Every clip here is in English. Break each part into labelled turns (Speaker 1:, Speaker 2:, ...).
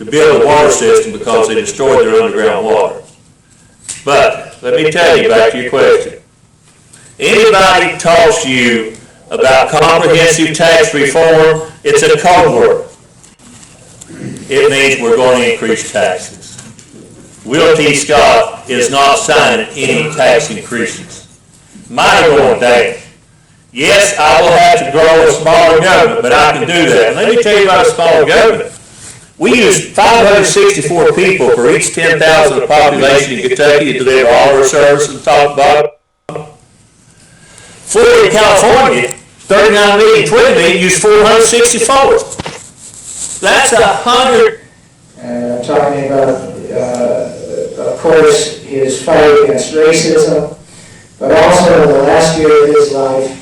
Speaker 1: to build a water system because they destroyed their underground water. But let me tell you back to your question. Anybody talks to you about comprehensive tax reform, it's a code word. It means we're going to increase taxes. Will T. Scott is not signing any tax increases. Mine are going down. Yes, I will have to grow a smaller government, but I can do that. Let me tell you about a smaller government. We use 564 people for each 10,000 of population in Kentucky to deliver all our services and top to bottom. Florida and California, 39 million, 20 million, use 464. That's 100.
Speaker 2: And I'm talking about, of course, his fight against racism, but also in the last year of his life,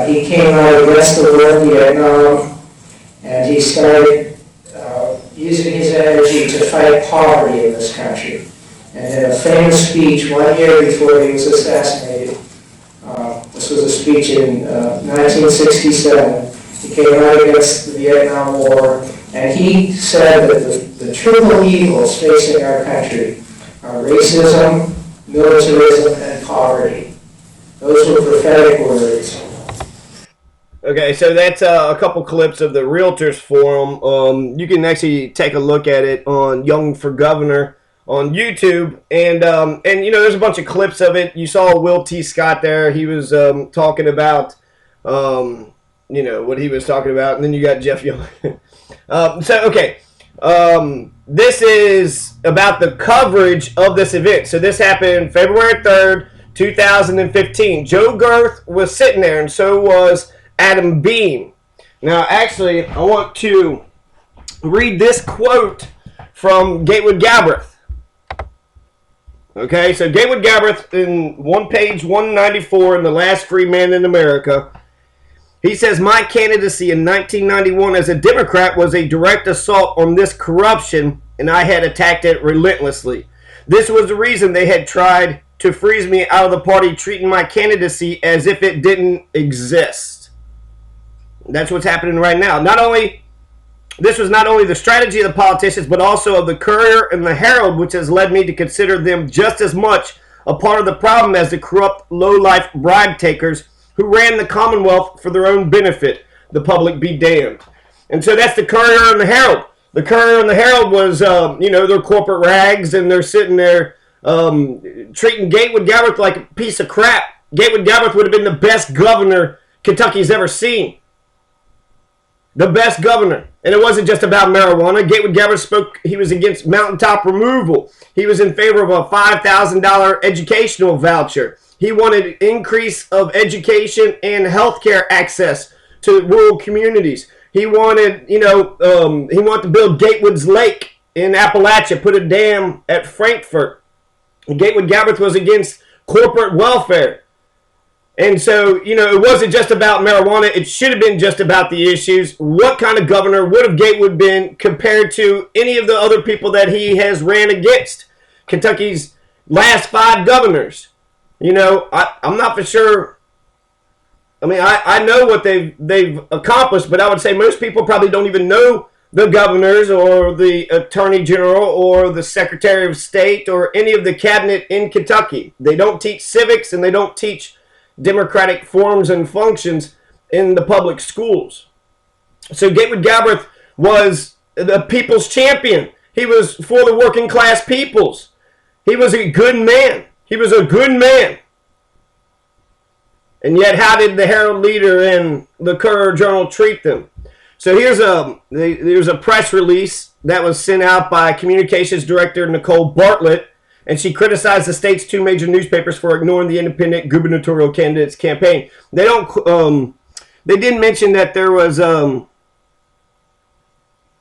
Speaker 2: he came out against the war in Vietnam, and he started using his energy to fight poverty in this country. And in a famous speech 1 year before he was assassinated, this was a speech in 1967, he came out against the Vietnam War, and he said that the triple evils facing our country are racism, militarism, and poverty. Those were prophetic words.
Speaker 3: Okay, so that's a couple clips of the Realtors Forum. You can actually take a look at it on Young for Governor on YouTube, and you know, there's a bunch of clips of it. You saw Will T. Scott there. He was talking about you know what he was talking about, and then you got Jeff Young. This is about the coverage of this event. So this happened February 3rd, 2015. Joe Girth was sitting there, and so was Adam Beam. Now, actually, I want to read this quote from Gatewood Galbraith. Okay, so Gatewood Galbraith in page 194 in The Last Free Man in America, he says, "My candidacy in 1991 as a Democrat was a direct assault on this corruption, and I had attacked it relentlessly. This was the reason they had tried to freeze me out of the party, treating my candidacy as if it didn't exist." That's what's happening right now. This was not only the strategy of the politicians, but also of the Courier and the Herald, which has led me to consider them just as much a part of the problem as the corrupt, low-life bribe takers who ran the Commonwealth for their own benefit. The public be damned. And so that's the Courier and the Herald. The Courier and the Herald was, you know, they're corporate rags, and they're sitting there treating Gatewood Galbraith like a piece of crap. Gatewood Galbraith would have been the best governor Kentucky's ever seen. The best governor. And it wasn't just about marijuana. Gatewood Galbraith spoke, he was against mountaintop removal. He was in favor of a $5,000 educational voucher. He wanted increase of education and healthcare access to rural communities. He wanted, you know, he wanted to build Gatewood's Lake in Appalachia, put a dam at Frankfort. Gatewood Galbraith was against corporate welfare. And so, you know, it wasn't just about marijuana. It should have been just about the issues. What kind of governor would have Gatewood been compared to any of the other people that he has ran against? Kentucky's last 5 governors. You know, I'm not for sure. I mean, I know what they've accomplished, but I would say most people probably don't even know the governors or the attorney general or the secretary of state or any of the cabinet in Kentucky. They don't teach civics, and they don't teach democratic forms and functions in the public schools. So Gatewood Galbraith was the people's champion. He was for the working class peoples. He was a good man. He was a good man. And yet, how did the Herald Leader and the Courier Journal treat them? So here's a press release that was sent out by Communications Director Nicole Bartlett, and she criticized the state's 2 major newspapers for ignoring the independent gubernatorial candidate's campaign. They didn't mention that there was, no,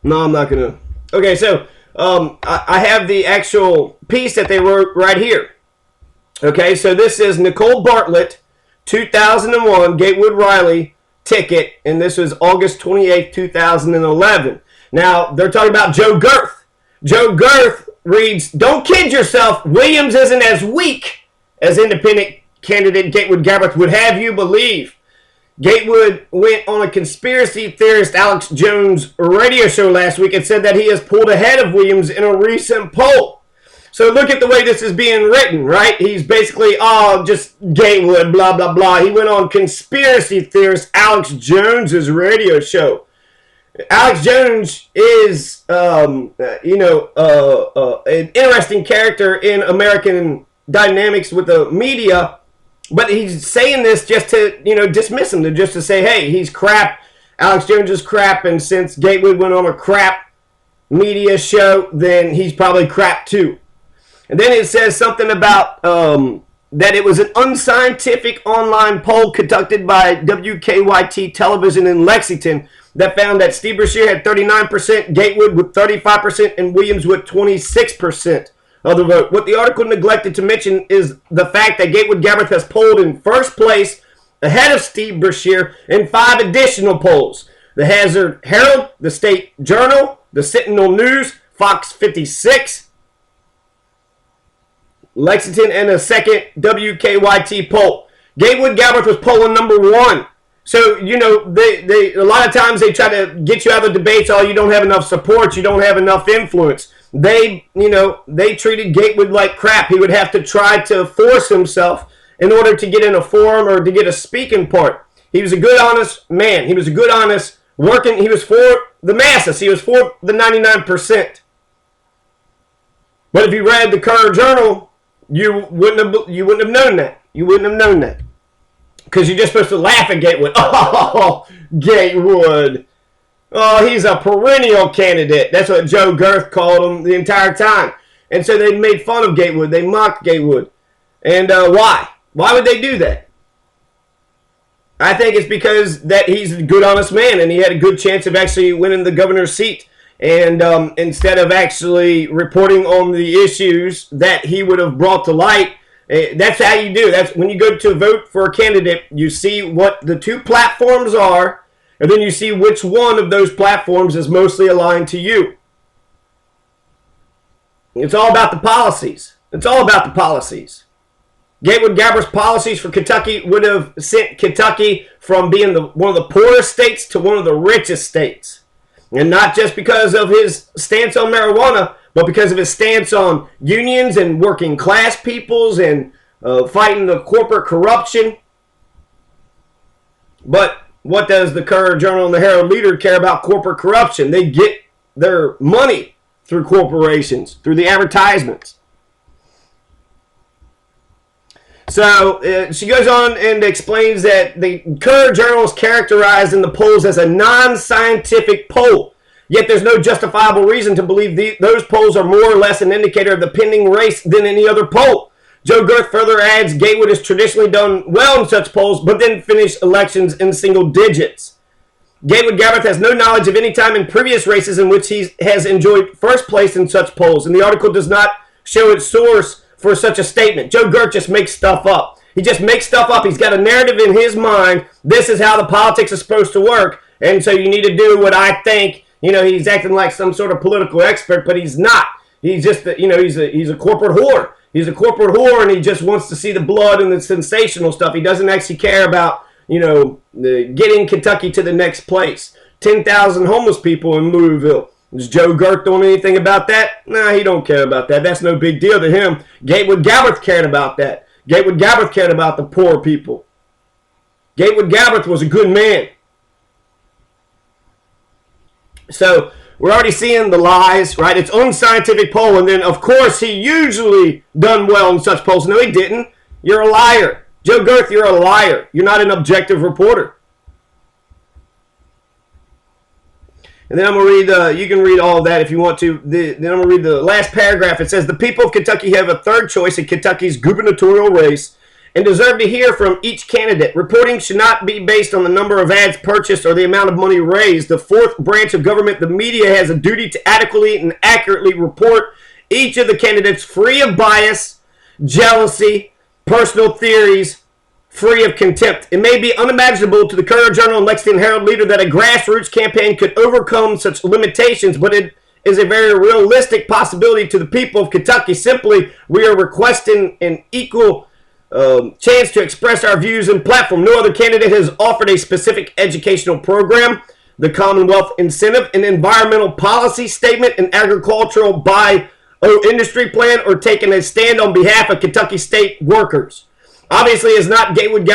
Speaker 3: I'm not going to. Okay, so I have the actual piece that they wrote right here. Okay, so this is Nicole Bartlett, 2001 Gatewood Riley ticket, and this was August 28th, 2011. Now, they're talking about Joe Girth. Joe Girth reads, "Don't kid yourself, Williams isn't as weak as independent candidate Gatewood Galbraith would have you believe. Gatewood went on a conspiracy theorist Alex Jones radio show last week and said that he has pulled ahead of Williams in a recent poll. So look at the way this is being written, right? He's basically, just Gatewood, blah, blah, blah. He went on conspiracy theorist Alex Jones's radio show. Alex Jones is, an interesting character in American dynamics with the media, but he's saying this just to, dismiss him, just to say, hey, he's crap. Alex Jones is crap, and since Gatewood went on a crap media show, then he's probably crap too. And then it says something about that it was an unscientific online poll conducted by WKYT television in Lexington that found that Steve Brashear had 39%, Gatewood with 35%, and Williams with 26% of the vote. What the article neglected to mention is the fact that Gatewood Gabbard has polled in first place ahead of Steve Brashear in 5 additional polls. The Hazard Herald, the State Journal, the Sentinel News, Fox 56, Lexington, and a second WKYT poll. Gatewood Gabbard was polling number 1. So, they a lot of times they try to get you out of the debates. Oh, you don't have enough support. You don't have enough influence. They treated Gatewood like crap. He would have to try to force himself in order to get in a forum or to get a speaking part. He was a good, honest man. He was a good, honest working. He was for the masses. He was for the 99%. But if you read the Courier Journal, you wouldn't have known that. You wouldn't have known that. Because you're just supposed to laugh at Gatewood. Oh, Gatewood. Oh, he's a perennial candidate. That's what Joe Girth called him the entire time. And so they made fun of Gatewood. They mocked Gatewood. And why? Why would they do that? I think it's because that he's a good, honest man, and he had a good chance of actually winning the governor's seat. And instead of actually reporting on the issues that he would have brought to light, that's how you do. That's when you go to vote for a candidate, you see what the 2 platforms are, and then you see which one of those platforms is mostly aligned to you. It's all about the policies. It's all about the policies. Gatewood Gabbard's policies for Kentucky would have sent Kentucky from being one of the poorest states to one of the richest states. And not just because of his stance on marijuana, but because of his stance on unions and working class peoples and fighting the corporate corruption. But what does the Courier Journal and the Herald Leader care about corporate corruption? They get their money through corporations, through the advertisements. So she goes on and explains that the Courier Journal is characterized in the polls as a non-scientific poll. Yet there's no justifiable reason to believe those polls are more or less an indicator of the pending race than any other poll. Joe Girth further adds Gatewood has traditionally done well in such polls, but then finished elections in single digits. Gatewood Gabbard has no knowledge of any time in previous races in which he has enjoyed first place in such polls, and the article does not show its source for such a statement. Joe Girth just makes stuff up. He just makes stuff up. He's got a narrative in his mind. This is how the politics is supposed to work, and so you need to do what I think. He's acting like some sort of political expert, but he's not. He's just, he's a corporate whore. He's a corporate whore, and he just wants to see the blood and the sensational stuff. He doesn't actually care about, getting Kentucky to the next place. 10,000 homeless people in Louisville. Is Joe Girth doing anything about that? Nah, he don't care about that. That's no big deal to him. Gatewood Gabbard cared about that. Gatewood Gabbard cared about the poor people. Gatewood Gabbard was a good man. So we're already seeing the lies, right? It's unscientific poll, and then of course he usually done well in such polls. No, he didn't. You're a liar. Joe Girth, you're a liar. You're not an objective reporter. And then I'm going to read, you can read all of that if you want to. Then I'm going to read the last paragraph. It says, the people of Kentucky have a third choice in Kentucky's gubernatorial race and deserve to hear from each candidate. Reporting should not be based on the number of ads purchased or the amount of money raised. The fourth branch of government, the media, has a duty to adequately and accurately report each of the candidates free of bias, jealousy, personal theories, free of contempt. It may be unimaginable to the Courier Journal and Lexington Herald Leader that a grassroots campaign could overcome such limitations, but it is a very realistic possibility to the people of Kentucky. Simply, we are requesting an equal chance to express our views and platform. No other candidate has offered a specific educational program, the Commonwealth incentive, an environmental policy statement, an agricultural industry plan, or taken a stand on behalf of Kentucky state workers. Obviously, it's not Gatewood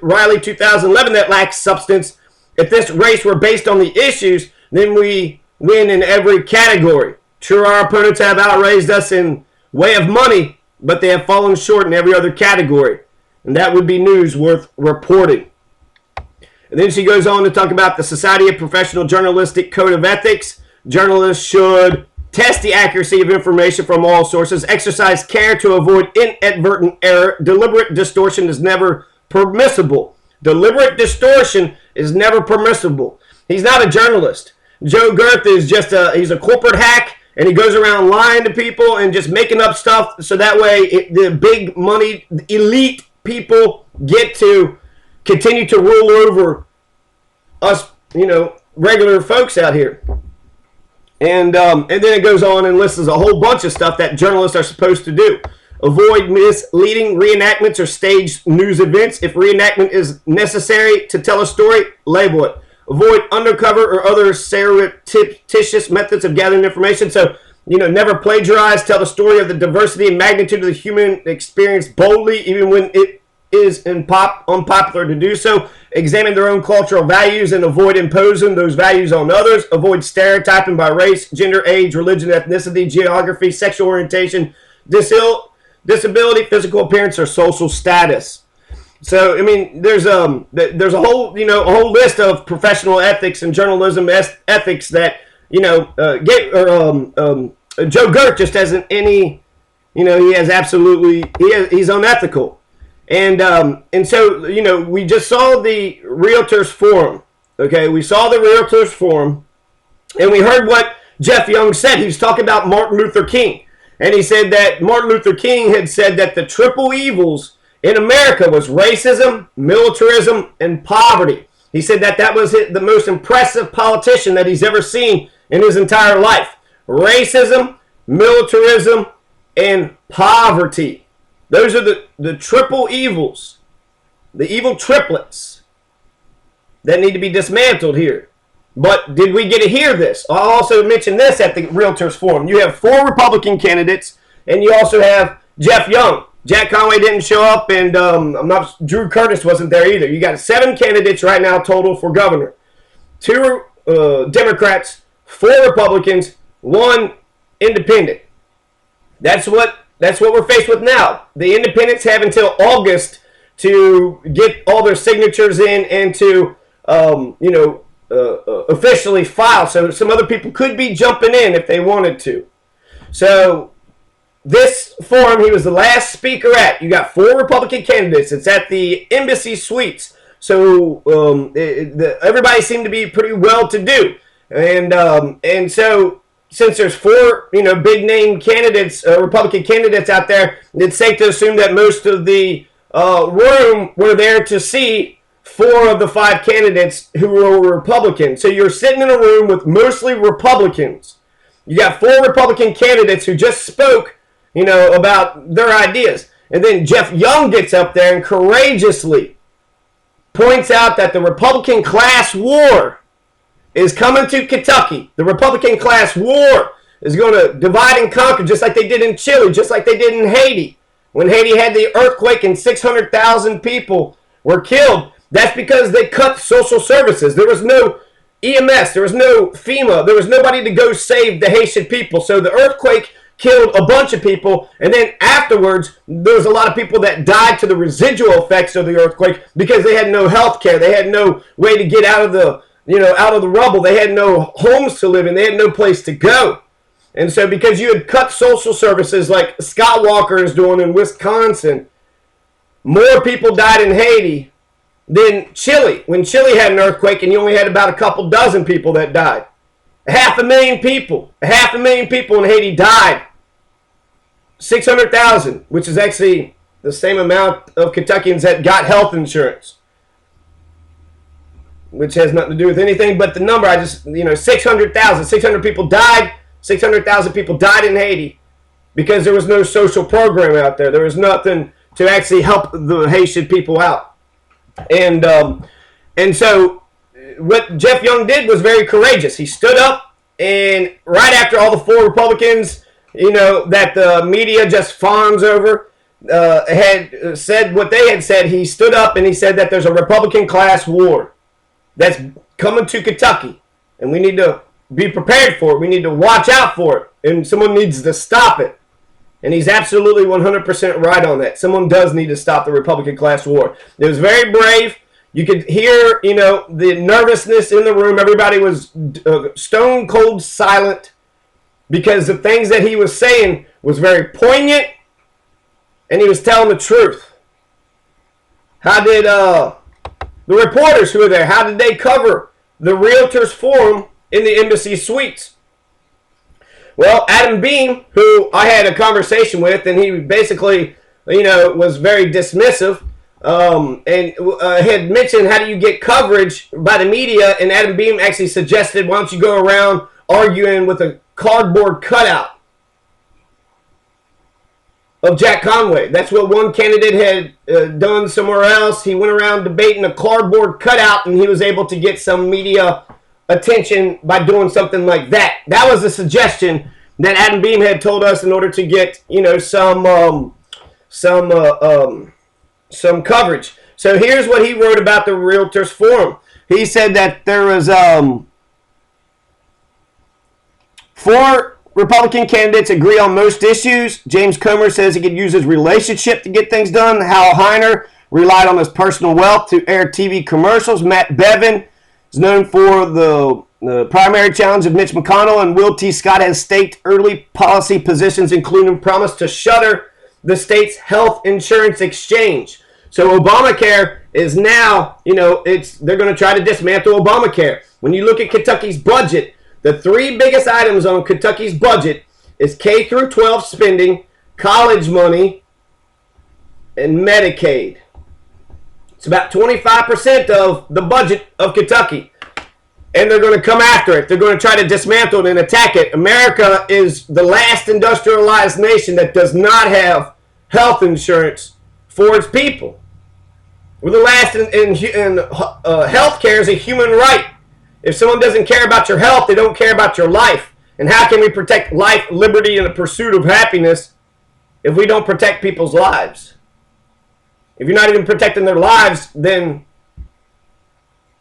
Speaker 3: Riley 2011 that lacks substance. If this race were based on the issues, then we win in every category. Sure, our opponents have outraised us in way of money, but they have fallen short in every other category. And that would be news worth reporting. And then she goes on to talk about the Society of Professional Journalistic Code of Ethics. Journalists should test the accuracy of information from all sources, exercise care to avoid inadvertent error. Deliberate distortion is never permissible. Deliberate distortion is never permissible. He's not a journalist. Joe Girth is just he's a corporate hack, and he goes around lying to people and just making up stuff so that way the big money, elite people get to continue to rule over us, regular folks out here. And then it goes on and lists a whole bunch of stuff that journalists are supposed to do. Avoid misleading reenactments or staged news events. If reenactment is necessary to tell a story, label it. Avoid undercover or other surreptitious methods of gathering information. So, never plagiarize. Tell the story of the diversity and magnitude of the human experience boldly, even when it is unpopular to do so. Examine their own cultural values and avoid imposing those values on others. Avoid stereotyping by race, gender, age, religion, ethnicity, geography, sexual orientation, disability, physical appearance, or social status. So, there's a whole, a whole list of professional ethics and journalism ethics that, Joe Girth just hasn't any, he has absolutely, he's unethical. And so, we just saw the Realtors Forum, okay? We saw the Realtors Forum, and we heard what Jeff Young said. He was talking about Martin Luther King. And he said that Martin Luther King had said that the triple evils in America was racism, militarism, and poverty. He said that was the most impressive politician that he's ever seen in his entire life. Racism, militarism, and poverty. Those are the triple evils, the evil triplets that need to be dismantled here. But did we get to hear this? I'll also mention this at the Realtors Forum. You have 4 Republican candidates, and you also have Jeff Young. Jack Conway didn't show up, and Drew Curtis wasn't there either. You got 7 candidates right now total for governor. 2 Democrats, 4 Republicans, 1 independent. That's what we're faced with now. The independents have until August to get all their signatures in and to, officially file. So some other people could be jumping in if they wanted to. So this forum, he was the last speaker at. You got 4 Republican candidates. It's at the Embassy Suites. So everybody seemed to be pretty well-to-do. And so since there's 4, big name candidates, Republican candidates out there, it's safe to assume that most of the room were there to see 4 of the 5 candidates who were Republican. So you're sitting in a room with mostly Republicans. You got 4 Republican candidates who just spoke, about their ideas. And then Jeff Young gets up there and courageously points out that the Republican class war is coming to Kentucky. The Republican class war is going to divide and conquer just like they did in Chile, just like they did in Haiti. When Haiti had the earthquake and 600,000 people were killed, that's because they cut social services. There was no EMS, there was no FEMA, there was nobody to go save the Haitian people. So the earthquake killed a bunch of people, and then afterwards, there was a lot of people that died to the residual effects of the earthquake because they had no health care. They had no way to get out of the rubble. They had no homes to live in. They had no place to go. And so because you had cut social services like Scott Walker is doing in Wisconsin, more people died in Haiti than Chile. When Chile had an earthquake and you only had about a couple dozen people that died. 500,000 people. 500,000 people in Haiti died. 600,000, which is actually the same amount of Kentuckians that got health insurance, which has nothing to do with anything but the number. 600,000. 600 people died. 600,000 people died in Haiti because there was no social program out there. There was nothing to actually help the Haitian people out. And so what Jeff Young did was very courageous. He stood up, and right after all the 4 Republicans, that the media just fawns over, had said what they had said, he stood up and he said that there's a Republican class war that's coming to Kentucky, and we need to be prepared for it. We need to watch out for it, and someone needs to stop it. And he's absolutely 100% right on that. Someone does need to stop the Republican class war. It was very brave. You could hear, the nervousness in the room. Everybody was stone cold silent because the things that he was saying was very poignant, and he was telling the truth. How did the reporters who were there, how did they cover the Realtors Forum in the Embassy Suites? Well, Adam Beam, who I had a conversation with, and he basically, was very dismissive, and had mentioned, how do you get coverage by the media? And Adam Beam actually suggested, why don't you go around arguing with a cardboard cutout of Jack Conway. That's what one candidate had done somewhere else. He went around debating a cardboard cutout, and he was able to get some media attention by doing something like that. That was a suggestion that Adam Beam had told us in order to get, some coverage. So here's what he wrote about the Realtors Forum. He said that there was 4 Republican candidates agree on most issues. James Comer says he could use his relationship to get things done. Hal Heiner relied on his personal wealth to air TV commercials. Matt Bevin is known for the primary challenge of Mitch McConnell, and Will T. Scott has staked early policy positions, including promise to shutter the state's health insurance exchange. So Obamacare is now, they're going to try to dismantle Obamacare. When you look at Kentucky's budget, the 3 biggest items on Kentucky's budget is K through 12 spending, college money, and Medicaid. It's about 25% of the budget of Kentucky. And they're going to come after it. They're going to try to dismantle it and attack it. America is the last industrialized nation that does not have health insurance for its people. We're the last in health care is a human right. If someone doesn't care about your health, they don't care about your life. And how can we protect life, liberty, and the pursuit of happiness if we don't protect people's lives? If you're not even protecting their lives, then,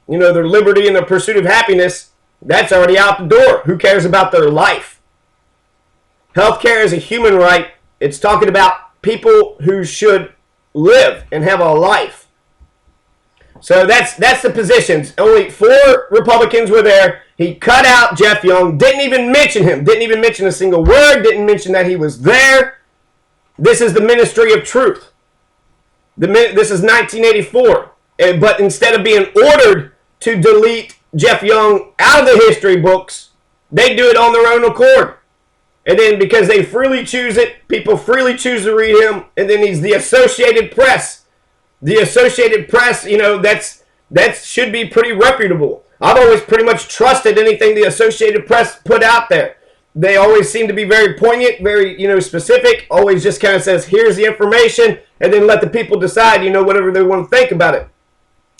Speaker 3: their liberty and the pursuit of happiness, that's already out the door. Who cares about their life? Healthcare is a human right. It's talking about people who should live and have a life. So that's the positions. Only 4 Republicans were there. He cut out Jeff Young. Didn't even mention him. Didn't even mention a single word. Didn't mention that he was there. This is the ministry of truth. This is 1984. But instead of being ordered to delete Jeff Young out of the history books, they do it on their own accord. And then because they freely choose it, people freely choose to read him. And then he's the Associated Press. The Associated Press, that should be pretty reputable. I've always pretty much trusted anything the Associated Press put out there. They always seem to be very poignant, very, specific. Always just kind of says, here's the information, and then let the people decide, whatever they want to think about it.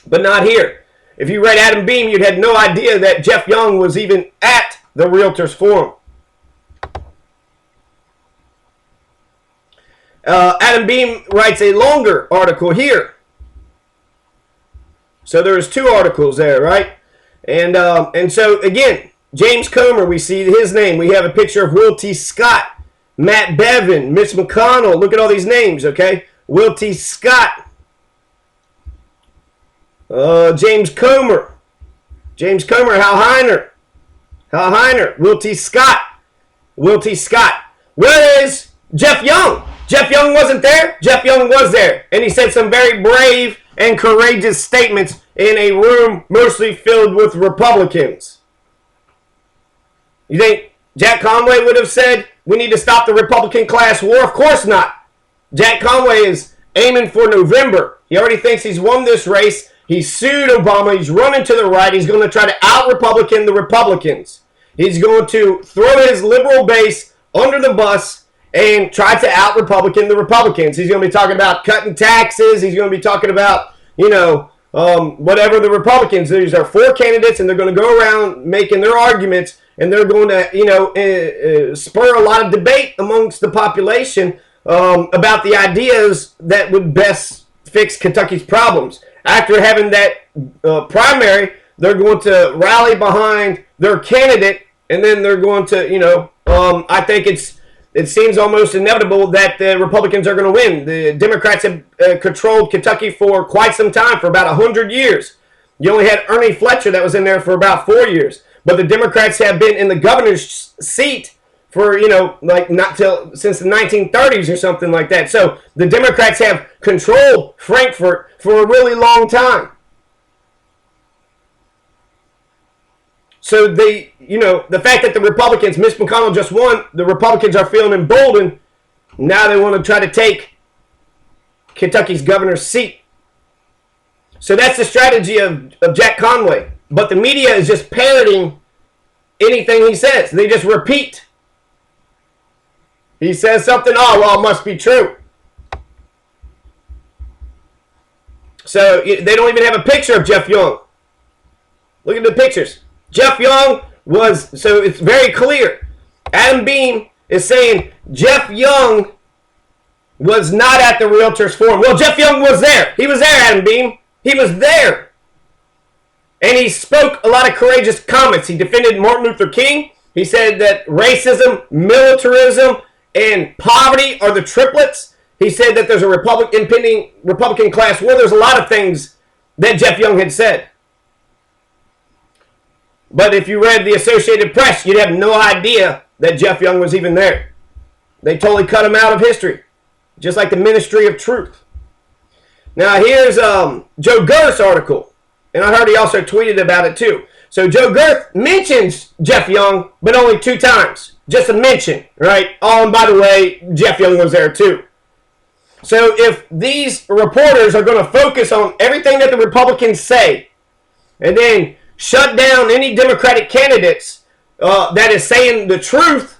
Speaker 3: But not here. If you read Adam Beam, you'd had no idea that Jeff Young was even at the Realtors Forum. Adam Beam writes a longer article here. So there's 2 articles there, right? And so, again, James Comer, we see his name. We have a picture of Will T. Scott, Matt Bevin, Mitch McConnell. Look at all these names, okay? Will T. Scott. James Comer, Hal Heiner, Will T. Scott. Where is Jeff Young? Jeff Young wasn't there. Jeff Young was there. And he said some very brave and courageous statements in a room mostly filled with Republicans. You think Jack Conway would have said, we need to stop the Republican class war? Of course not. Jack Conway is aiming for November. He already thinks he's won this race. He sued Obama. He's running to the right. He's going to try to out-Republican the Republicans. He's going to throw his liberal base under the bus and try to out-Republican the Republicans. He's going to be talking about cutting taxes. He's going to be talking about, whatever the Republicans. These are 4 candidates, and they're going to go around making their arguments, and they're going to, spur a lot of debate amongst the population about the ideas that would best fix Kentucky's problems. After having that primary, they're going to rally behind their candidate, and then they're going to, I think it seems almost inevitable that the Republicans are going to win. The Democrats have controlled Kentucky for quite some time, for about 100 years. You only had Ernie Fletcher that was in there for about 4 years. But the Democrats have been in the governor's seat for, since the 1930s or something like that. So the Democrats have controlled Frankfort for a really long time. So the fact that the Republicans, Mitch McConnell just won, the Republicans are feeling emboldened. Now they want to try to take Kentucky's governor's seat. So that's the strategy of Jack Conway. But the media is just parroting anything he says. They just repeat. He says something, it must be true. So they don't even have a picture of Jeff Young. Look at the pictures. Jeff Young so it's very clear. Adam Beam is saying Jeff Young was not at the Realtors Forum. Well, Jeff Young was there. He was there, Adam Beam. He was there. And he spoke a lot of courageous comments. He defended Martin Luther King. He said that racism, militarism, and poverty are the triplets. He said that there's a impending Republican class war. There's a lot of things that Jeff Young had said. But if you read the Associated Press, you'd have no idea that Jeff Young was even there. They totally cut him out of history. Just like the Ministry of Truth. Now here's Joe Girth's article. And I heard he also tweeted about it too. So Joe Girth mentions Jeff Young, but only 2 times. Just a mention, right? Oh, and by the way, Jeff Young was there too. So if these reporters are going to focus on everything that the Republicans say, and then shut down any Democratic candidates that is saying the truth,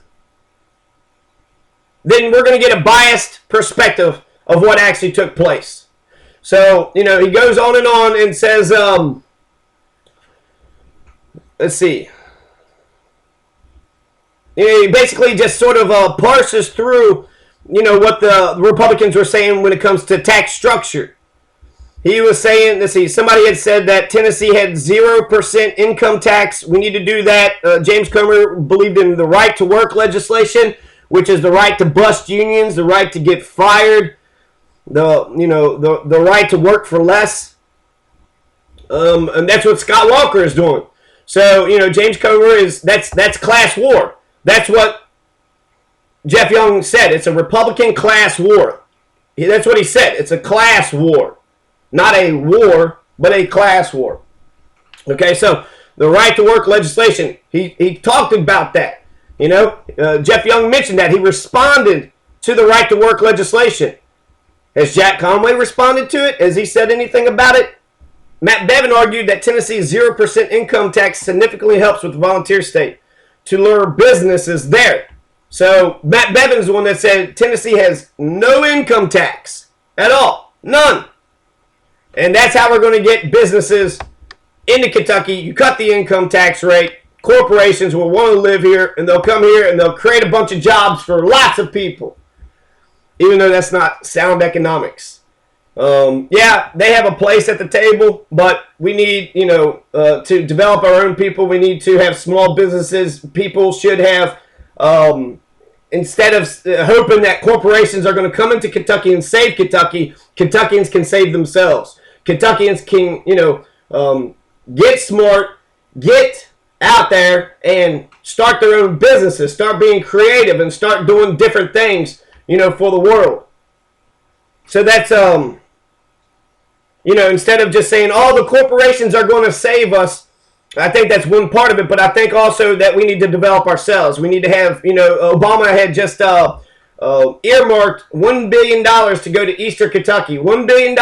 Speaker 3: then we're going to get a biased perspective of what actually took place. So, he goes on and says, let's see. He basically just sort of parses through, what the Republicans were saying when it comes to tax structure. He was saying, somebody had said that Tennessee had 0% income tax. We need to do that. James Comer believed in the right to work legislation, which is the right to bust unions, the right to get fired, the right to work for less. And that's what Scott Walker is doing. So, James Comer that's class war. That's what Jeff Young said. It's a Republican class war. That's what he said. It's a class war. Not a war, but a class war. Okay, so the right to work legislation, he talked about that. Jeff Young mentioned that. He responded to the right to work legislation. Has Jack Conway responded to it? Has he said anything about it? Matt Bevin argued that Tennessee's 0% income tax significantly helps with the volunteer state to lure businesses there. So Matt Bevin's the one that said Tennessee has no income tax at all. None. And that's how we're going to get businesses into Kentucky. You cut the income tax rate. Corporations will want to live here, and they'll come here, and they'll create a bunch of jobs for lots of people. Even though that's not sound economics. Yeah, they have a place at the table, but we need, to develop our own people. We need to have small businesses. People should have, instead of hoping that corporations are going to come into Kentucky and save Kentucky, Kentuckians can save themselves. Kentuckians can, get smart, get out there and start their own businesses, start being creative and start doing different things, for the world. So that's, instead of just saying, the corporations are going to save us, I think that's one part of it, but I think also that we need to develop ourselves. We need to have, Obama had just earmarked $1 billion to go to Eastern Kentucky, $1 billion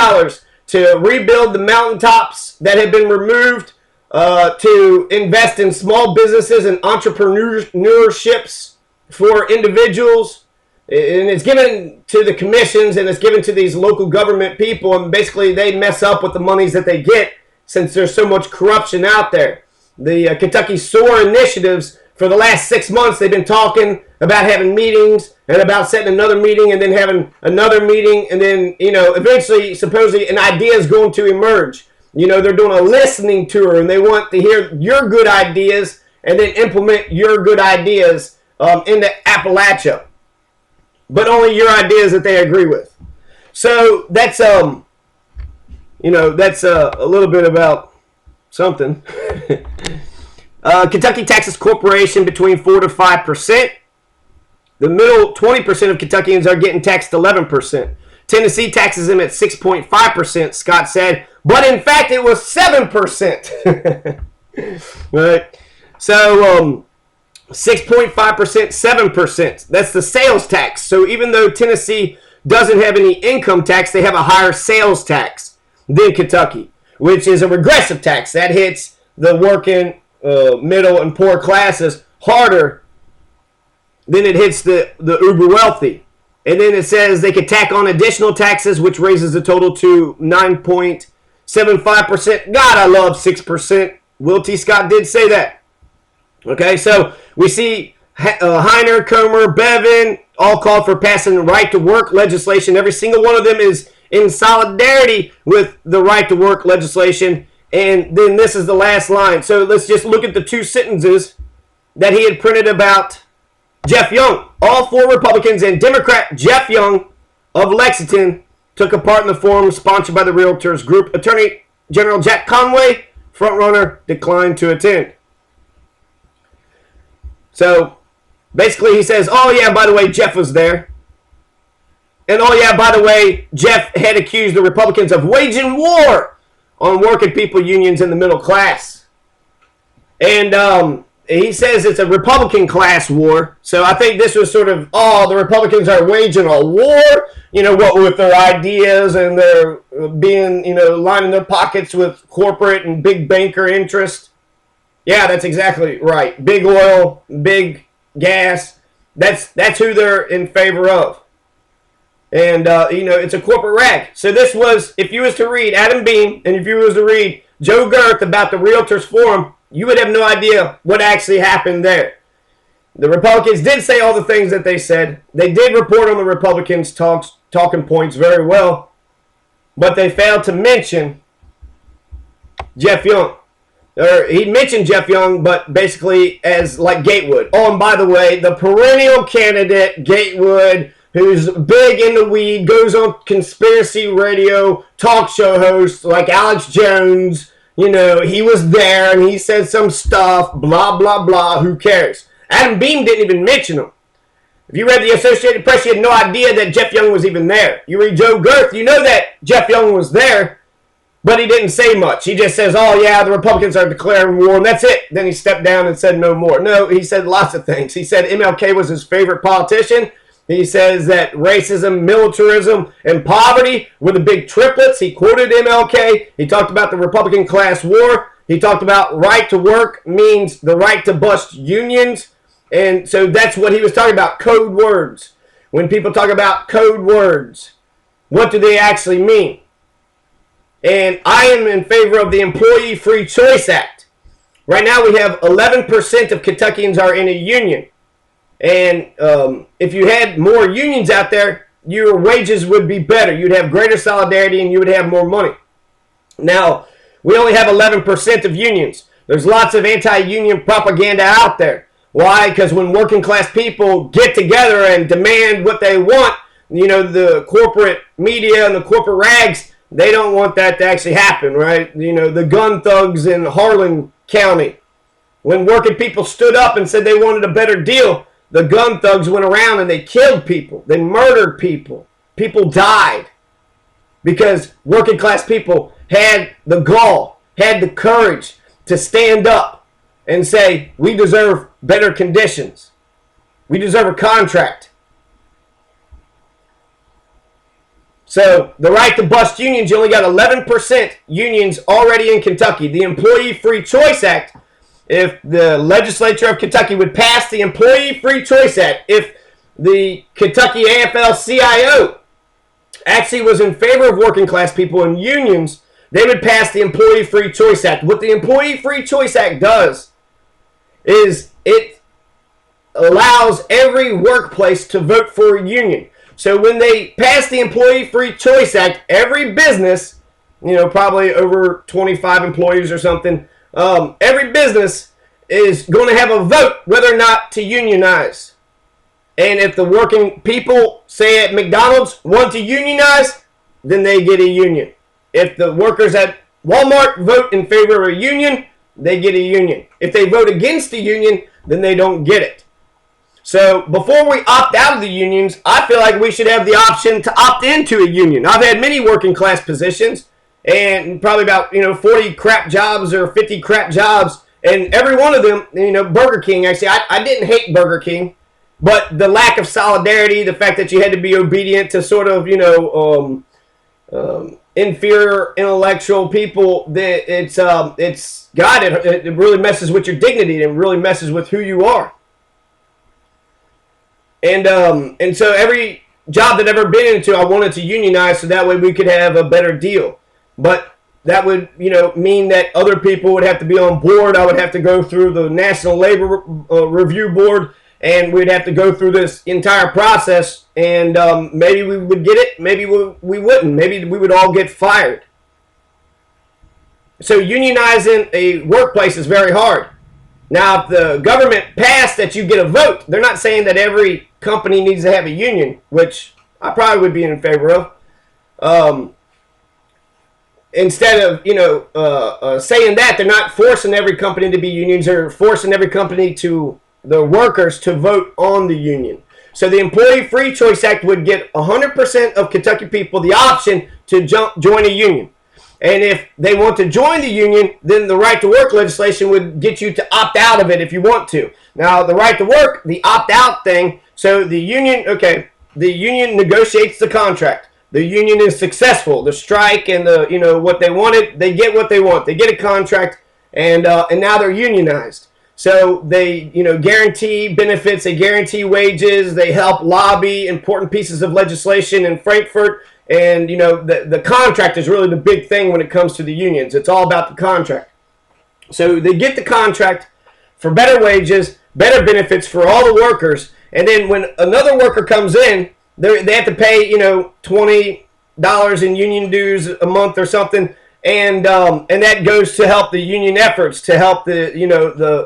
Speaker 3: to rebuild the mountaintops that had been removed, to invest in small businesses and entrepreneurships for individuals, And it's given to the commissions and it's given to these local government people, and basically they mess up with the monies that they get since there's so much corruption out there. The Kentucky SOAR initiatives, for the last 6 months, they've been talking about having meetings and about setting another meeting and then having another meeting, and then, eventually, supposedly, an idea is going to emerge. They're doing a listening tour, and they want to hear your good ideas and then implement your good ideas into Appalachia. But only your ideas that they agree with. So that's that's a little bit about something. Kentucky taxes corporation between 4 to 5%. The middle 20% of Kentuckians are getting taxed 11%. Tennessee taxes them at 6.5%, Scott said, but in fact it was 7%. Right? So 6.5%, 7%. That's the sales tax. So even though Tennessee doesn't have any income tax, they have a higher sales tax than Kentucky, which is a regressive tax. That hits the working, middle, and poor classes harder than it hits the uber wealthy. And then it says they could tack on additional taxes, which raises the total to 9.75%. God, I love 6%. Will T. Scott did say that. Okay, so we see Heiner, Comer, Bevin all called for passing right-to-work legislation. Every single one of them is in solidarity with the right-to-work legislation. And then this is the last line. So let's just look at the two sentences that he had printed about Jeff Young. All 4 Republicans and Democrat Jeff Young of Lexington took a part in the forum sponsored by the Realtors Group. Attorney General Jack Conway, frontrunner, declined to attend. So basically he says, oh yeah, by the way, Jeff was there. And oh yeah, by the way, Jeff had accused the Republicans of waging war on working people unions in the middle class. And he says it's a Republican class war. So I think this was sort of, the Republicans are waging a war, what with their ideas and their being, lining their pockets with corporate and big banker interest. Yeah, that's exactly right. Big oil, big gas. That's who they're in favor of. And, it's a corporate rag. So this was, if you was to read Adam Beam and if you was to read Joe Girth about the Realtors Forum, you would have no idea what actually happened there. The Republicans did say all the things that they said. They did report on the Republicans' talking points very well. But they failed to mention Jeff Young. He mentioned Jeff Young, but basically as like Gatewood. Oh, and by the way, the perennial candidate, Gatewood, who's big in the weed, goes on conspiracy radio, talk show hosts like Alex Jones. He was there and he said some stuff, blah, blah, blah. Who cares? Adam Beam didn't even mention him. If you read the Associated Press, you had no idea that Jeff Young was even there. You read Joe Girth, you know that Jeff Young was there, but he didn't say much. He just says, oh yeah, the Republicans are declaring war, and that's it. Then he stepped down and said no more. No, he said lots of things. He said MLK was his favorite politician. He says that racism, militarism, and poverty were the big triplets. He quoted MLK. He talked about the Republican class war. He talked about right to work means the right to bust unions. And so that's what he was talking about, code words. When people talk about code words, what do they actually mean? And I am in favor of the Employee Free Choice Act. Right now we have 11% of Kentuckians are in a union. And if you had more unions out there, your wages would be better. You'd have greater solidarity and you would have more money. Now, we only have 11% of unions. There's lots of anti-union propaganda out there. Why? Because when working class people get together and demand what they want, the corporate media and the corporate rags, they don't want that to actually happen, right? The gun thugs in Harlan County. When working people stood up and said they wanted a better deal, the gun thugs went around and they killed people. They murdered people. People died because working class people had the gall, had the courage to stand up and say, we deserve better conditions. We deserve a contract. So the right to bust unions, you only got 11% unions already in Kentucky. The Employee Free Choice Act, if the legislature of Kentucky would pass the Employee Free Choice Act, if the Kentucky AFL-CIO actually was in favor of working class people and unions. They would pass the Employee Free Choice Act. What the Employee Free Choice Act does is it allows every workplace to vote for a union. So when they pass the Employee Free Choice Act, every business, probably over 25 employees or something, every business is going to have a vote whether or not to unionize. And if the working people, say at McDonald's, want to unionize, then they get a union. If the workers at Walmart vote in favor of a union, they get a union. If they vote against the union, then they don't get it. So before we opt out of the unions, I feel like we should have the option to opt into a union. I've had many working class positions, and probably about 40 crap jobs or 50 crap jobs, and every one of them, Burger King, actually, I didn't hate Burger King, but the lack of solidarity, the fact that you had to be obedient to sort of, inferior intellectual people, that it really messes with your dignity, and it really messes with who you are. And so every job that I've ever been into, I wanted to unionize so that way we could have a better deal. But that would, mean that other people would have to be on board. I would have to go through the National Labor Review Board, and we'd have to go through this entire process. And maybe we would get it, maybe we wouldn't. Maybe we would all get fired. So unionizing a workplace is very hard. Now, if the government passed that you get a vote, they're not saying that every company needs to have a union, which I probably would be in favor of. Instead of, saying that, they're not forcing every company to be unions. They're forcing every company the workers to vote on the union. So the Employee Free Choice Act would get 100% of Kentucky people the option to join a union. And if they want to join the union, then the right to work legislation would get you to opt out of it if you want to. Now, the right to work, the opt-out thing, so the union negotiates the contract. The union is successful. The strike and what they wanted, they get what they want. They get a contract, and now they're unionized. So they, guarantee benefits, they guarantee wages, they help lobby important pieces of legislation in Frankfurt. And, the contract is really the big thing when it comes to the unions. It's all about the contract. So they get the contract for better wages, better benefits for all the workers. And then when another worker comes in, they have to pay, $20 in union dues a month or something. And that goes to help the union efforts, to help the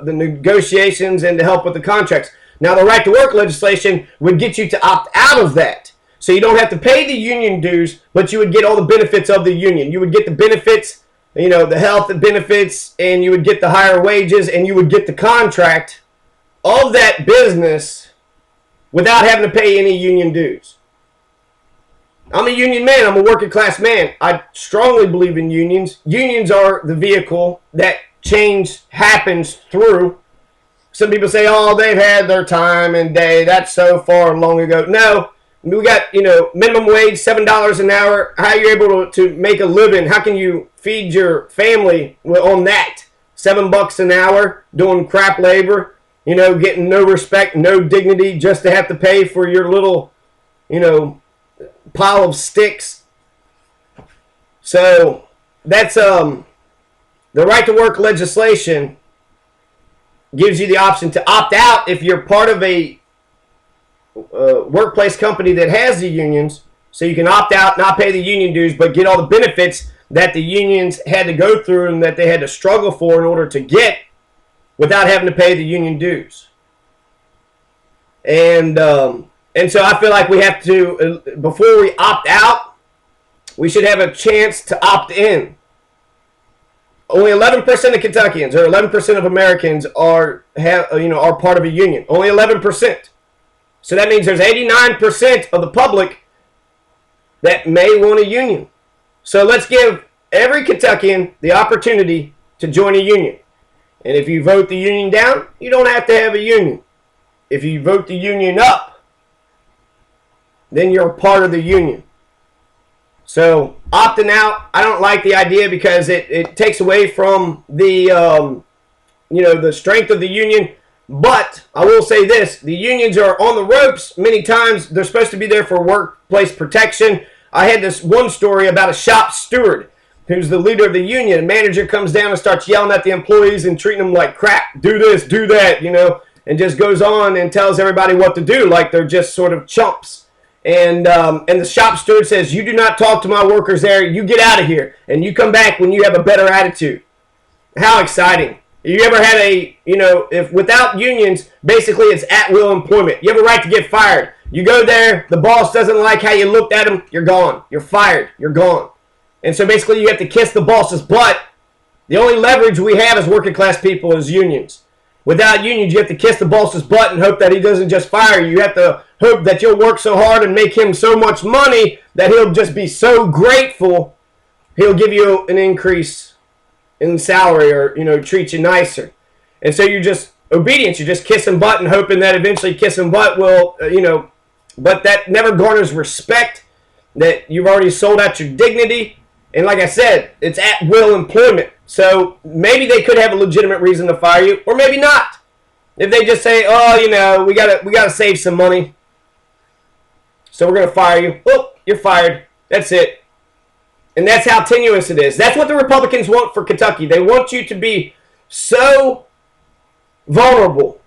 Speaker 3: negotiations and to help with the contracts. Now, the right to work legislation would get you to opt out of that. So you don't have to pay the union dues, but you would get all the benefits of the union. You would get the benefits, the health benefits, and you would get the higher wages, and you would get the contract of that business without having to pay any union dues. I'm a union man. I'm a working class man. I strongly believe in unions. Unions are the vehicle that change happens through. Some people say, oh, they've had their time and day. That's so far long ago. No. We got, minimum wage, $7 an hour. How are you able to make a living? How can you feed your family on that? $7 an hour, doing crap labor, getting no respect, no dignity, just to have to pay for your little, pile of sticks. So that's the right to work legislation gives you the option to opt out if you're part of a workplace company that has the unions, so you can opt out, not pay the union dues, but get all the benefits that the unions had to go through and that they had to struggle for in order to get without having to pay the union dues. And so I feel like we have to, before we opt out, we should have a chance to opt in. Only 11% of Kentuckians or 11% of Americans are part of a union. Only 11%. So that means there's 89% of the public that may want a union. So let's give every Kentuckian the opportunity to join a union. And if you vote the union down, you don't have to have a union. If you vote the union up, then you're a part of the union. So opting out, I don't like the idea because it takes away from the the strength of the union. But I will say this, the unions are on the ropes many times. They're supposed to be there for workplace protection. I had this one story about a shop steward who's the leader of the union. A manager comes down and starts yelling at the employees and treating them like crap. Do this, do that, and just goes on and tells everybody what to do like they're just sort of chumps. And the shop steward says, you do not talk to my workers there. You get out of here. And you come back when you have a better attitude. How exciting. You ever had if without unions, basically it's at-will employment. You have a right to get fired. You go there, the boss doesn't like how you looked at him, you're gone. You're fired. You're gone. And so basically you have to kiss the boss's butt. The only leverage we have as working class people is unions. Without unions, you have to kiss the boss's butt and hope that he doesn't just fire you. You have to hope that you'll work so hard and make him so much money that he'll just be so grateful he'll give you an increase in salary or, treat you nicer. And so you're just obedience. You're just kissing butt and hoping that eventually kissing butt will, but that never garners respect, that you've already sold out your dignity. And like I said, it's at will employment. So maybe they could have a legitimate reason to fire you, or maybe not. If they just say, oh, we gotta save some money, so we're gonna fire you. Oh, you're fired. That's it. And that's how tenuous it is. That's what the Republicans want for Kentucky. They want you to be so vulnerable.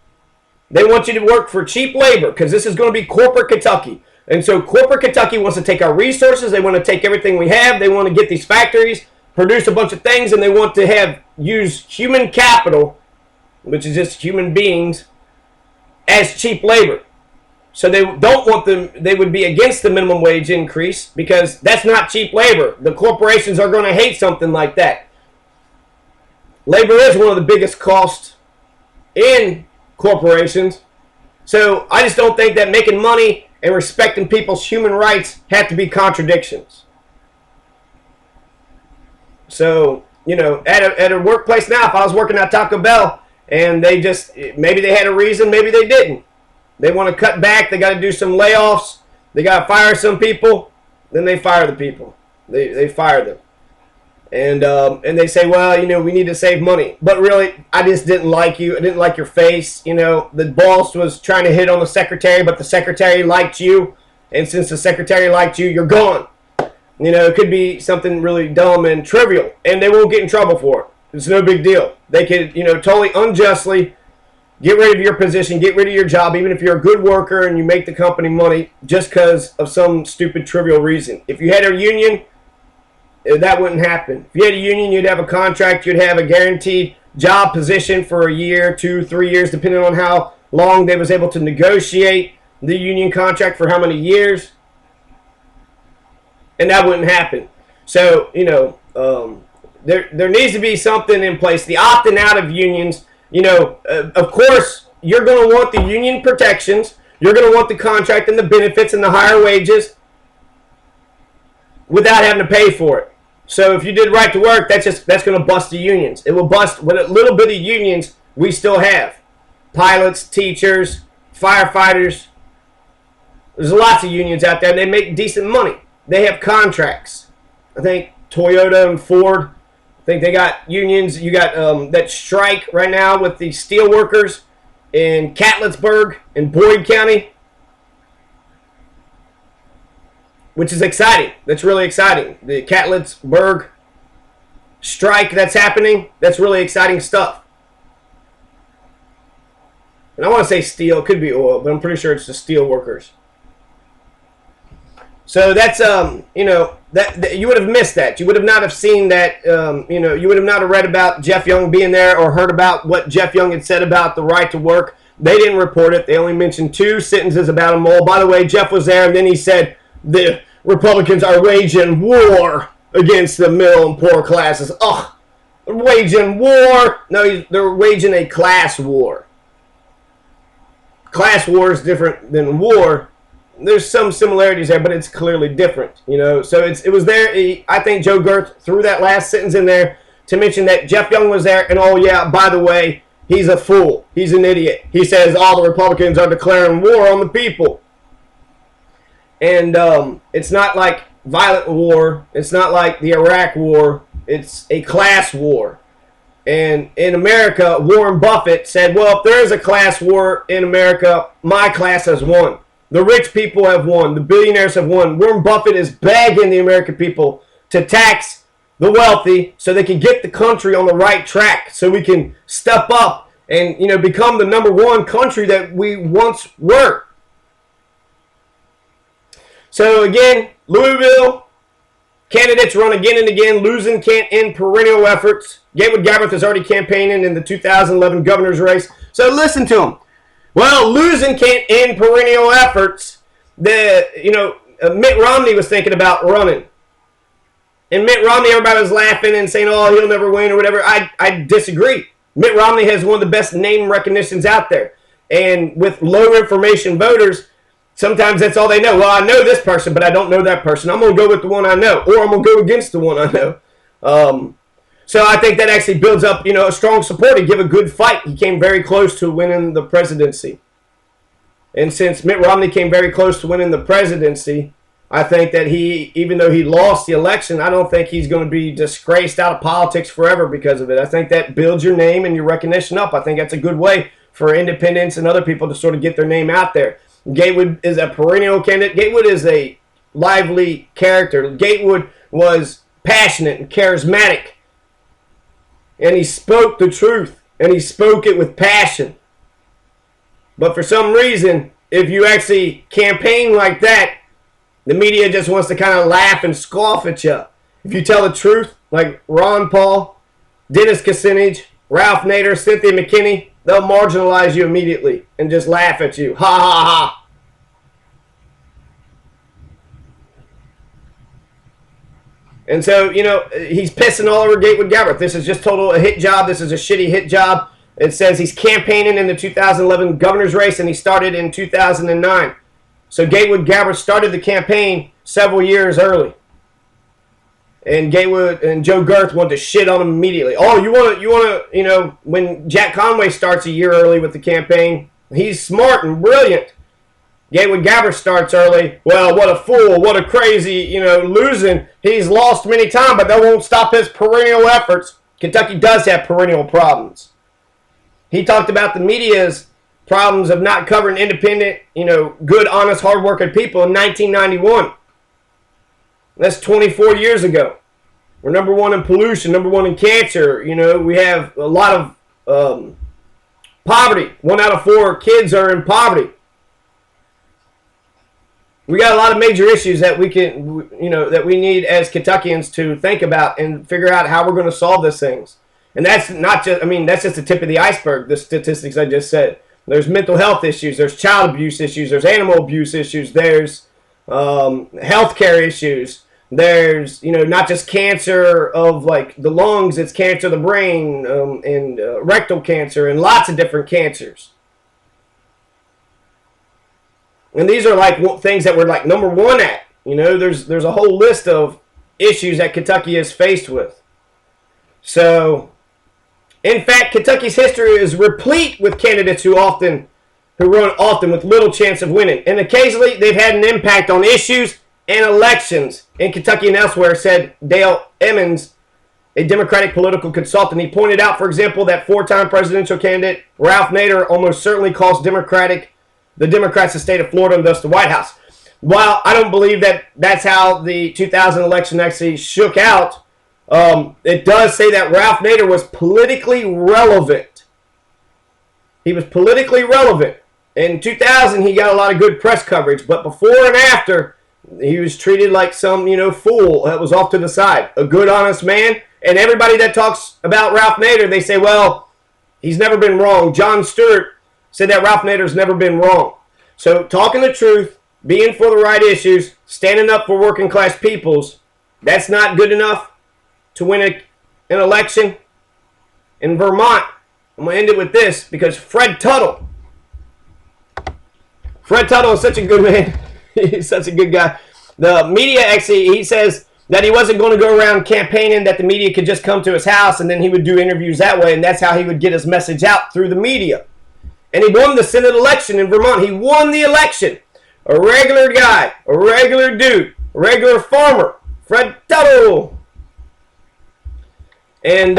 Speaker 3: They want you to work for cheap labor because this is going to be corporate Kentucky. And so corporate Kentucky wants to take our resources. They want to take everything we have. They want to get these factories, produce a bunch of things, and they want to use human capital, which is just human beings, as cheap labor. So they don't want them, they would be against the minimum wage increase because that's not cheap labor. The corporations are going to hate something like that. Labor is one of the biggest costs in corporations. So I just don't think that making money and respecting people's human rights have to be contradictions. So, at a workplace now, if I was working at Taco Bell and maybe they had a reason, maybe they didn't. They want to cut back. They got to do some layoffs. They got to fire some people. Then they fire the people. They fire them. And they say, well, we need to save money. But really, I just didn't like you. I didn't like your face. The boss was trying to hit on the secretary, but the secretary liked you. And since the secretary liked you, you're gone. It could be something really dumb and trivial. And they won't get in trouble for it. It's no big deal. They could, totally unjustly get rid of your position, get rid of your job, even if you're a good worker and you make the company money just because of some stupid, trivial reason. If you had a union, that wouldn't happen. If you had a union, you'd have a contract, you'd have a guaranteed job position for a year, 2, 3 years, depending on how long they was able to negotiate the union contract for how many years. And that wouldn't happen. So, there needs to be something in place. The opting out of unions, of course, you're going to want the union protections. You're going to want the contract and the benefits and the higher wages without having to pay for it. So if you did right to work, that's going to bust the unions. It will bust what little bit of unions we still have. Pilots, teachers, firefighters. There's lots of unions out there, and they make decent money. They have contracts. I think Toyota and Ford, I think they got unions. You got that strike right now with the steel workers in Catlettsburg in Boyd County, which is exciting. That's really exciting. The Catlettsburg strike that's happening, that's really exciting stuff. And I want to say steel, it could be oil, but I'm pretty sure it's the steel workers. So that's, that you would have missed that. You would have not have seen that, you would have not have read about Jeff Young being there or heard about what Jeff Young had said about the right to work. They didn't report it. They only mentioned 2 sentences about them all. By the way, Jeff was there, and then he said the Republicans are waging war against the middle and poor classes. Ugh, they're waging war. No, they're waging a class war. Class war is different than war. There's some similarities there, but it's clearly different, So it was there. I think Joe Gerth threw that last sentence in there to mention that Jeff Young was there, and oh yeah, by the way, he's a fool. He's an idiot. He says all the Republicans are declaring war on the people. And it's not like violent war. It's not like the Iraq war. It's a class war. And in America, Warren Buffett said, well, if there is a class war in America, my class has won. The rich people have won. The billionaires have won. Warren Buffett is begging the American people to tax the wealthy so they can get the country on the right track, so we can step up and, you know, become the #1 country that we once were. So again, Louisville, candidates run again and again. Losing can't end perennial efforts. Gatewood Gabbard is already campaigning in the 2011 governor's race. So listen to him. Well, losing can't end perennial efforts. Mitt Romney was thinking about running. And Mitt Romney, everybody was laughing and saying, oh, he'll never win or whatever. I disagree. Mitt Romney has one of the best name recognitions out there. And with low information voters, sometimes that's all they know. Well, I know this person, but I don't know that person. I'm going to go with the one I know, or I'm going to go against the one I know. So I think that actually builds up, a strong support to give a good fight. He came very close to winning the presidency. And since Mitt Romney came very close to winning the presidency, I think that even though he lost the election, I don't think he's going to be disgraced out of politics forever because of it. I think that builds your name and your recognition up. I think that's a good way for independents and other people to sort of get their name out there. Gatewood is a perennial candidate. Gatewood is a lively character. Gatewood was passionate and charismatic. And he spoke the truth. And he spoke it with passion. But for some reason, if you actually campaign like that, the media just wants to kind of laugh and scoff at you. If you tell the truth, like Ron Paul, Dennis Kucinich, Ralph Nader, Cynthia McKinney, they'll marginalize you immediately and just laugh at you. Ha ha ha. And so, he's pissing all over Gatewood Gabbard. This is just total a hit job. This is a shitty hit job. It says he's campaigning in the 2011 governor's race, and he started in 2009. So Gatewood Gabbard started the campaign several years early. And Gatewood and Joe Girth wanted to shit on him immediately. Oh, you want to, when Jack Conway starts a year early with the campaign, he's smart and brilliant. Gatewood Gabbard starts early. Well, what a fool, what a crazy, losing. He's lost many times, but that won't stop his perennial efforts. Kentucky does have perennial problems. He talked about the media's problems of not covering independent, good, honest, hardworking people in 1991. That's 24 years ago. We're #1 in pollution, #1 in cancer. We have a lot of poverty. 1 out of 4 kids are in poverty. We got a lot of major issues that we can, that we need as Kentuckians to think about and figure out how we're going to solve these things. And that's not just, that's just the tip of the iceberg, the statistics I just said. There's mental health issues, there's child abuse issues, there's animal abuse issues, there's healthcare issues, there's, not just cancer of like the lungs, it's cancer of the brain and rectal cancer and lots of different cancers. And these are like things that we're like #1 at. There's a whole list of issues that Kentucky is faced with. So, in fact, Kentucky's history is replete with candidates who run often with little chance of winning. And occasionally they've had an impact on issues and elections in Kentucky and elsewhere, said Dale Emmons, a Democratic political consultant. He pointed out, for example, that 4-time presidential candidate Ralph Nader almost certainly cost the Democrats the state of Florida and thus the White House. While I don't believe that that's how the 2000 election actually shook out, it does say that Ralph Nader was politically relevant. He was politically relevant. In 2000, he got a lot of good press coverage, but before and after, he was treated like some, fool that was off to the side. A good, honest man. And everybody that talks about Ralph Nader, they say, well, he's never been wrong. Jon Stewart said that Ralph Nader's never been wrong. So talking the truth, being for the right issues, standing up for working class peoples, that's not good enough to win an election. In Vermont, I'm going to end it with this because Fred Tuttle is such a good man. He's such a good guy. The media actually, he says that he wasn't going to go around campaigning, that the media could just come to his house and then he would do interviews that way, and that's how he would get his message out, through the media. And he won the Senate election in Vermont. He won the election. A regular guy, a regular dude, a regular farmer, Fred Tuttle. And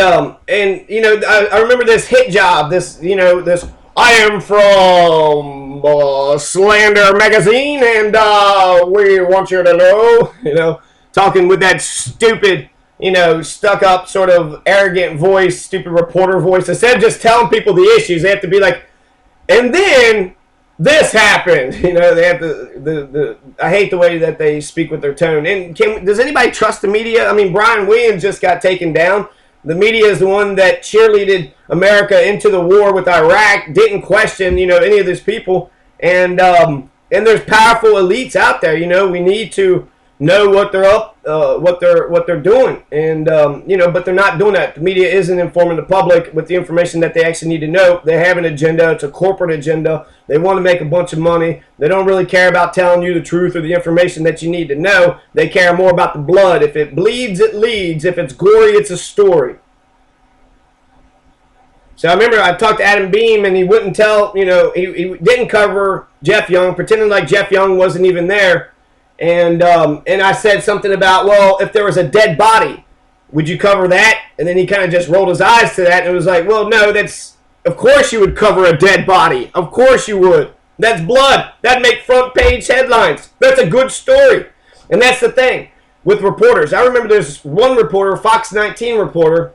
Speaker 3: you know, I remember this hit job. This, you know, this, I am from Slander Magazine, and we want you to know, you know, talking with that stupid, you know, stuck up, sort of arrogant voice, stupid reporter voice. Instead of just telling people the issues, they have to be like, and then this happened. You know, they have the I hate the way that they speak with their tone. And does anybody trust the media? I mean, Brian Williams just got taken down. The media is the one that cheerleaded America into the war with Iraq, didn't question, you know, any of these people. And there's powerful elites out there. You know, we need to know what they're up, what they're doing, and you know, but they're not doing that. The media isn't informing the public with the information that they actually need to know. They have an agenda. It's a corporate agenda. They want to make a bunch of money. They don't really care about telling you the truth or the information that you need to know. They care more about the blood. If it bleeds, it leads. If it's gory, it's a story. So I remember I talked to Adam Beam, and he wouldn't tell, you know, he didn't cover Jeff Young, pretending like Jeff Young wasn't even there. And I said something about, well, if there was a dead body, would you cover that? And then he kind of just rolled his eyes to that, and it was like, well, no, that's, of course you would cover a dead body. Of course you would. That's blood. That'd make front page headlines. That's a good story. And that's the thing with reporters. I remember there's one reporter, Fox 19 reporter,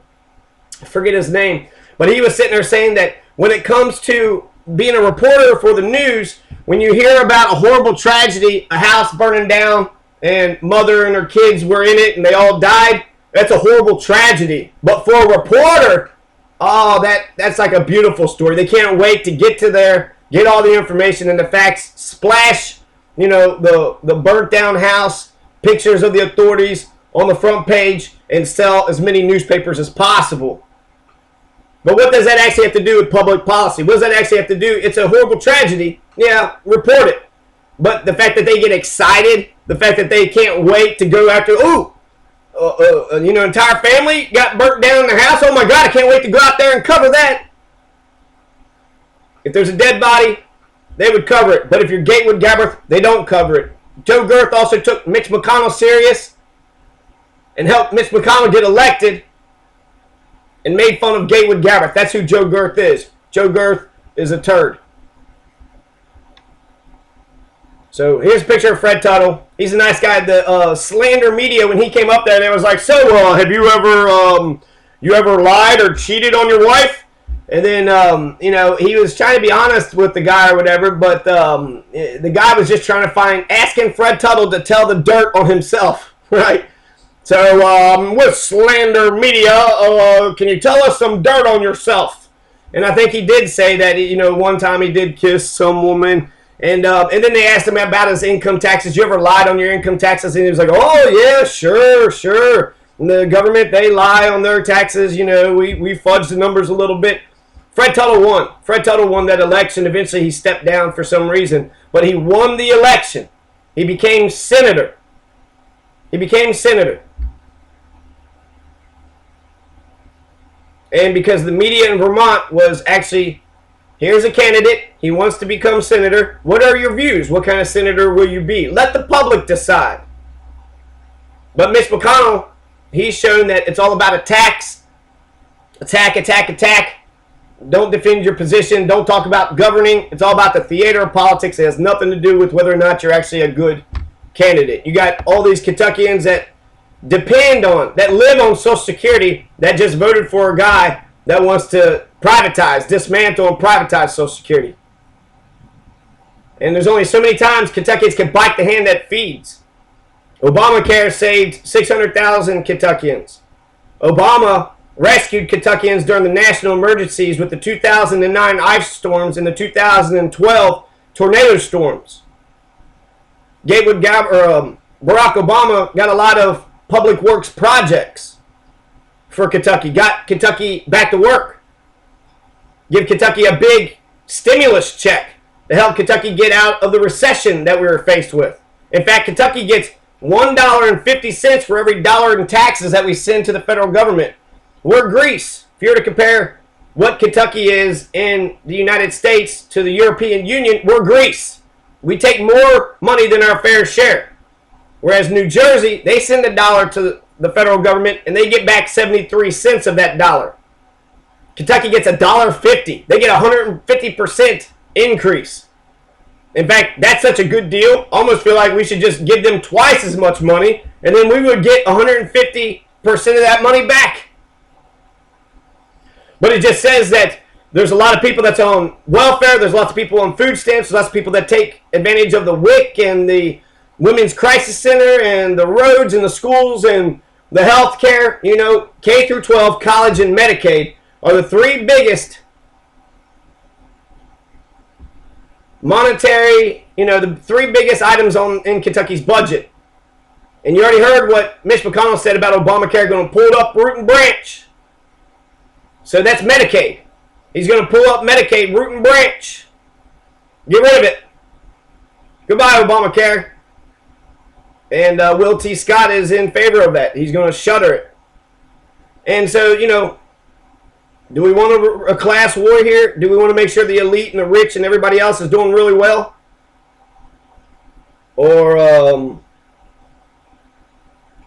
Speaker 3: I forget his name, but he was sitting there saying that when it comes to being a reporter for the news, when you hear about a horrible tragedy, a house burning down, and mother and her kids were in it and they all died, that's a horrible tragedy. But for a reporter, oh, that's like a beautiful story. They can't wait to get to there, get all the information and the facts, splash, you know, the burnt down house, pictures of the authorities on the front page, and sell as many newspapers as possible. But what does that actually have to do with public policy? What does that actually have to do? It's a horrible tragedy. Yeah, report it. But the fact that they get excited, the fact that they can't wait to go after, you know, entire family got burnt down in their house. Oh my God, I can't wait to go out there and cover that. If there's a dead body, they would cover it. But if you're Gatewood Gabbard, they don't cover it. Joe Girth also took Mitch McConnell serious and helped Mitch McConnell get elected, and made fun of Gatewood Gabbard. That's who Joe Girth is. Joe Girth is a turd. So here's a picture of Fred Tuttle. He's a nice guy. The slander media, when he came up there, they was like, so have you ever lied or cheated on your wife? And then, you know, he was trying to be honest with the guy or whatever, but the guy was just trying to asking Fred Tuttle to tell the dirt on himself, right? So, with slander media, can you tell us some dirt on yourself? And I think he did say that, you know, one time he did kiss some woman. And then they asked him about his income taxes. You ever lied on your income taxes? And he was like, oh, yeah, sure. And the government, they lie on their taxes. You know, we fudge the numbers a little bit. Fred Tuttle won. Fred Tuttle won that election. Eventually, he stepped down for some reason. But he won the election. He became senator. And because the media in Vermont was actually, here's a candidate, he wants to become senator. What are your views? What kind of senator will you be? Let the public decide. But Mitch McConnell, he's shown that it's all about attacks. Attack. Don't defend your position. Don't talk about governing. It's all about the theater of politics. It has nothing to do with whether or not you're actually a good candidate. You got all these Kentuckians that depend on, that live on Social Security, that just voted for a guy that wants to dismantle and privatize Social Security. And there's only so many times Kentuckians can bite the hand that feeds. Obamacare saved 600,000 Kentuckians. Obama rescued Kentuckians during the national emergencies with the 2009 ice storms and the 2012 tornado storms. Barack Obama got a lot of public works projects for Kentucky, got Kentucky back to work, give Kentucky a big stimulus check to help Kentucky get out of the recession that we were faced with. In fact, Kentucky gets $1.50 for every dollar in taxes that we send to the federal government. We're Greece. If you were to compare what Kentucky is in the United States to the European Union, we're Greece. We take more money than our fair share. Whereas New Jersey, they send a dollar to the federal government, and they get back 73 cents of that dollar. Kentucky gets $1.50. They get 150% increase. In fact, that's such a good deal. Almost feel like we should just give them twice as much money, and then we would get 150% of that money back. But it just says that there's a lot of people that's on welfare. There's lots of people on food stamps. There's lots of people that take advantage of the WIC and the Women's Crisis Center and the roads and the schools and the health care. You know, K through 12, college, and Medicaid are the three biggest monetary, the three biggest items in Kentucky's budget. And you already heard what Mitch McConnell said about Obamacare going to pull up root and branch. So that's Medicaid. He's going to pull up Medicaid root and branch. Get rid of it. Goodbye, Obamacare. And Will T. Scott is in favor of that. He's going to shutter it. And so, do we want a class war here? Do we want to make sure the elite and the rich and everybody else is doing really well? Or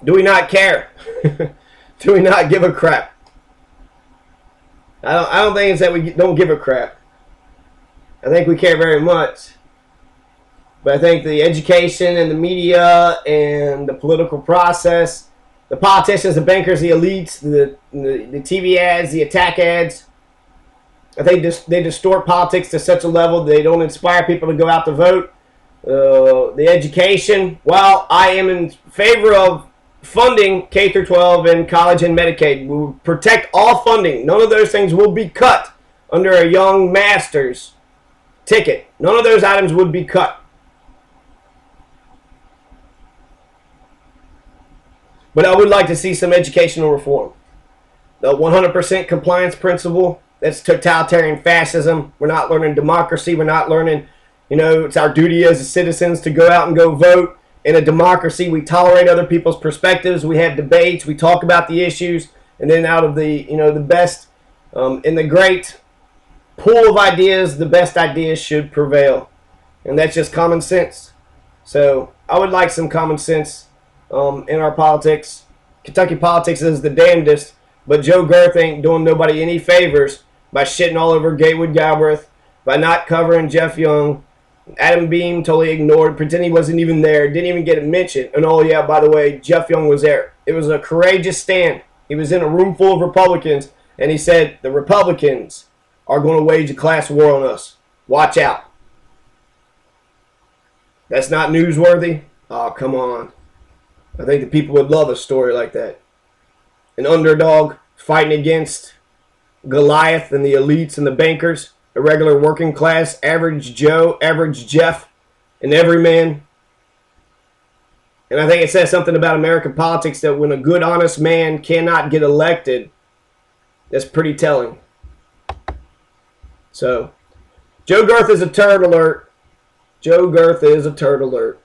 Speaker 3: do we not care? Do we not give a crap? I don't think it's that we don't give a crap. I think we care very much. But I think the education and the media and the political process, the politicians, the bankers, the elites, the TV ads, the attack ads, I think they distort politics to such a level they don't inspire people to go out to vote. The education, while I am in favor of funding K through 12 and college and Medicaid, we will protect all funding. None of those things will be cut under a young master's ticket. None of those items would be cut. But I would like to see some educational reform. The 100% compliance principle, that's totalitarian fascism. We're not learning democracy. We're not learning, it's our duty as citizens to go out and go vote. In a democracy, we tolerate other people's perspectives. We have debates. We talk about the issues. And then out of the, the best, in the great pool of ideas, the best ideas should prevail. And that's just common sense. So I would like some common sense in our politics. Kentucky politics is the damnedest, but Joe Girth ain't doing nobody any favors by shitting all over Gatewood Galbraith, by not covering Jeff Young. Adam Beam totally ignored, pretending he wasn't even there, didn't even get a mention. And oh yeah, by the way, Jeff Young was there. It was a courageous stand. He was in a room full of Republicans, and he said, the Republicans are going to wage a class war on us. Watch out. That's not newsworthy? Oh, come on. I think the people would love a story like that. An underdog fighting against Goliath and the elites and the bankers, a regular working class, average Joe, average Jeff, and every man. And I think it says something about American politics that when a good, honest man cannot get elected, that's pretty telling. So, Joe Girth is a turd alert. Joe Girth is a turd alert.